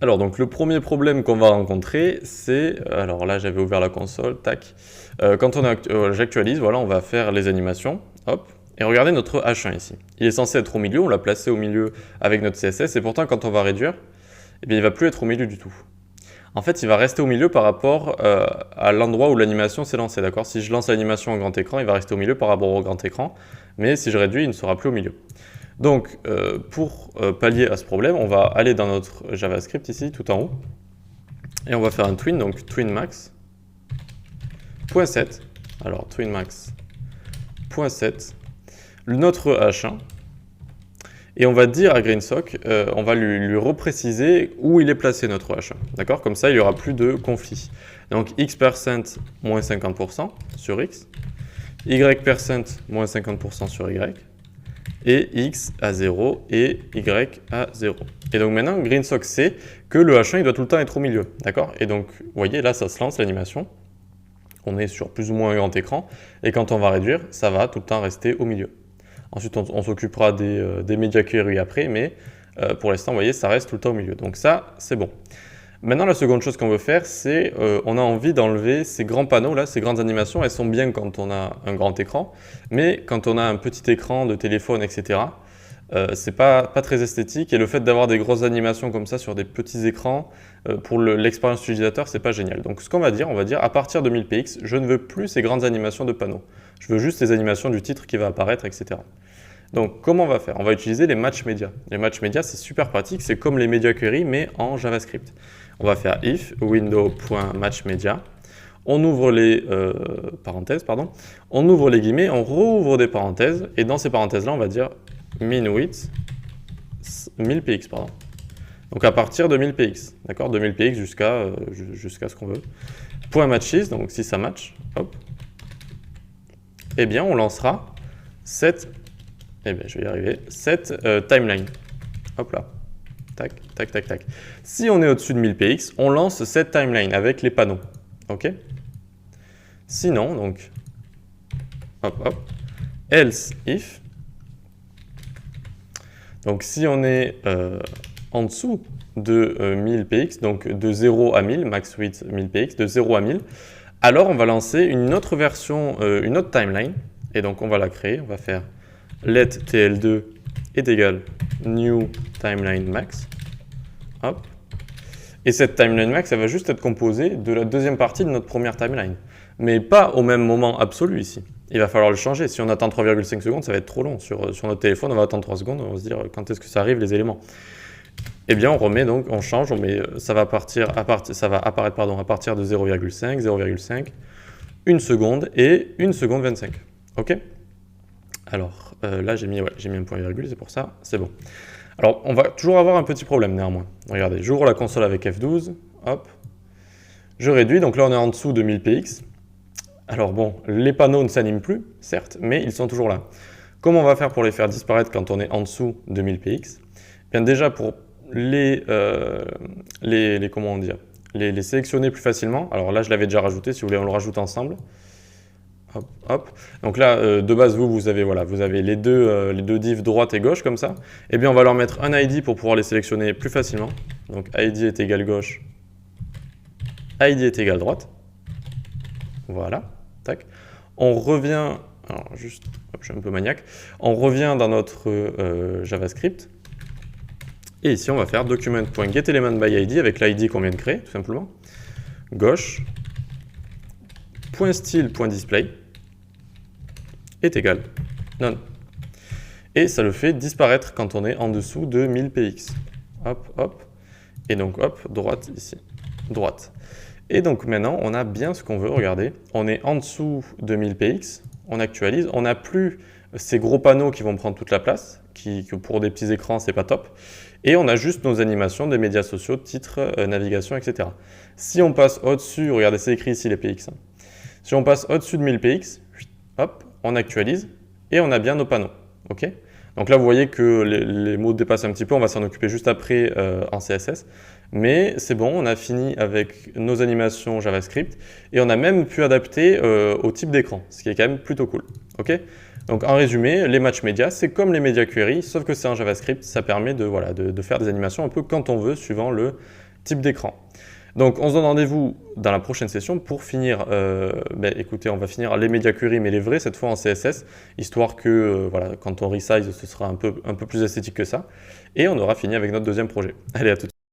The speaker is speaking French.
Alors, donc le premier problème qu'on va rencontrer, c'est, alors là j'avais ouvert la console, tac. Quand j'actualise, voilà, on va faire les animations, hop. Et regardez notre H1 ici. Il est censé être au milieu, on l'a placé au milieu avec notre CSS, et pourtant quand on va réduire, eh bien, il ne va plus être au milieu du tout. En fait, il va rester au milieu par rapport à l'endroit où l'animation s'est lancée, d'accord? Si je lance l'animation en grand écran, il va rester au milieu par rapport au grand écran, mais si je réduis, il ne sera plus au milieu. Donc, pour pallier à ce problème, on va aller dans notre JavaScript ici, tout en haut, et on va faire un twin, donc twinmax.set. Alors, twinmax.set, notre H1, et on va dire à GreenSock, on va lui repréciser où il est placé notre H1, d'accord? Comme ça, il n'y aura plus de conflit. Donc, x% moins 50% sur x, y% moins 50% sur y, et x à 0 et y à 0. Et donc maintenant, GreenSock sait que le H1 il doit tout le temps être au milieu, d'accord? Et donc, vous voyez, là, ça se lance l'animation. On est sur plus ou moins un grand écran, et quand on va réduire, ça va tout le temps rester au milieu. Ensuite, on s'occupera des media query après, mais pour l'instant, vous voyez, ça reste tout le temps au milieu. Donc ça, c'est bon. Maintenant, la seconde chose qu'on veut faire, c'est on a envie d'enlever ces grands panneaux, là, ces grandes animations. Elles sont bien quand on a un grand écran, mais quand on a un petit écran de téléphone, etc., c'est pas très esthétique. Et le fait d'avoir des grosses animations comme ça sur des petits écrans, pour l'expérience utilisateur, c'est pas génial. Donc ce qu'on va dire, à partir de 1000 px, je ne veux plus ces grandes animations de panneaux. Je veux juste les animations du titre qui va apparaître, etc. Donc, comment on va faire? On va utiliser les match médias. Les match médias, c'est super pratique, c'est comme les media query, mais en JavaScript. On va faire if window.matchMedia. On ouvre les parenthèses, pardon. On ouvre les guillemets, on rouvre des parenthèses, et dans ces parenthèses-là, on va dire min-width 1000px, pardon. Donc à partir de 1000px, d'accord? De 1000px jusqu'à ce qu'on veut. Point matches, donc si ça match, hop. Eh bien, on lancera cette je vais y arriver, cette timeline. Hop là. Tac, tac, tac, tac. Si on est au-dessus de 1000px, on lance cette timeline avec les panneaux. OK? Sinon, donc, hop, hop, else if. Donc, si on est en dessous de 1000px, donc de 0 à 1000, max width 1000px, de 0 à 1000, alors on va lancer une autre version, une autre timeline. Et donc, on va la créer. On va faire let tl2 est égal new timeline max. Hop. Et cette timeline max, elle va juste être composée de la deuxième partie de notre première timeline. Mais pas au même moment absolu ici. Il va falloir le changer. Si on attend 3,5 secondes, ça va être trop long. Sur notre téléphone, on va attendre 3 secondes, on va se dire quand est-ce que ça arrive les éléments. Eh bien, on remet donc, on change, ça va apparaître à partir de 0,5, 0,5, 1 seconde et 1 seconde 25. OK? Alors, là, j'ai mis un point virgule, c'est pour ça, c'est bon. Alors, on va toujours avoir un petit problème néanmoins. Regardez, j'ouvre la console avec F12, hop, je réduis, donc là, on est en dessous de 1000px. Alors bon, les panneaux ne s'animent plus, certes, mais ils sont toujours là. Comment on va faire pour les faire disparaître quand on est en dessous de 1000px? Bien déjà, pour comment dire, les sélectionner plus facilement, alors là, je l'avais déjà rajouté, si vous voulez, on le rajoute ensemble. Hop, hop. Donc là, de base, vous avez les deux divs droite et gauche comme ça. Eh bien, on va leur mettre un ID pour pouvoir les sélectionner plus facilement. Donc ID est égal gauche, ID est égal droite. Voilà, tac. On revient, alors juste, hop, je suis un peu maniaque. On revient dans notre JavaScript. Et ici, on va faire document.getElementById avec l'ID qu'on vient de créer, tout simplement. Gauche, .style.display est égal none. Et ça le fait disparaître quand on est en dessous de 1000px. Hop, hop. Et donc, hop, droite ici. Droite. Et donc maintenant, on a bien ce qu'on veut. Regardez, on est en dessous de 1000px. On actualise. On n'a plus ces gros panneaux qui vont prendre toute la place, que pour des petits écrans, c'est pas top. Et on a juste nos animations des médias sociaux, titres, navigation, etc. Si on passe au-dessus, regardez, c'est écrit ici les px. Si on passe au-dessus de 1000px, hop, on actualise et on a bien nos panneaux. OK? Donc là, vous voyez que les mots dépassent un petit peu. On va s'en occuper juste après en CSS. Mais c'est bon, on a fini avec nos animations JavaScript et on a même pu adapter au type d'écran, ce qui est quand même plutôt cool. OK? Donc en résumé, les match médias, c'est comme les media query, sauf que c'est en JavaScript. Ça permet de faire des animations un peu quand on veut, suivant le type d'écran. Donc, on se donne rendez-vous dans la prochaine session pour finir, écoutez, on va finir les media query, mais les vrais, cette fois en CSS, histoire que, voilà, quand on resize, ce sera un peu plus esthétique que ça. Et on aura fini avec notre deuxième projet. Allez, à tout de suite.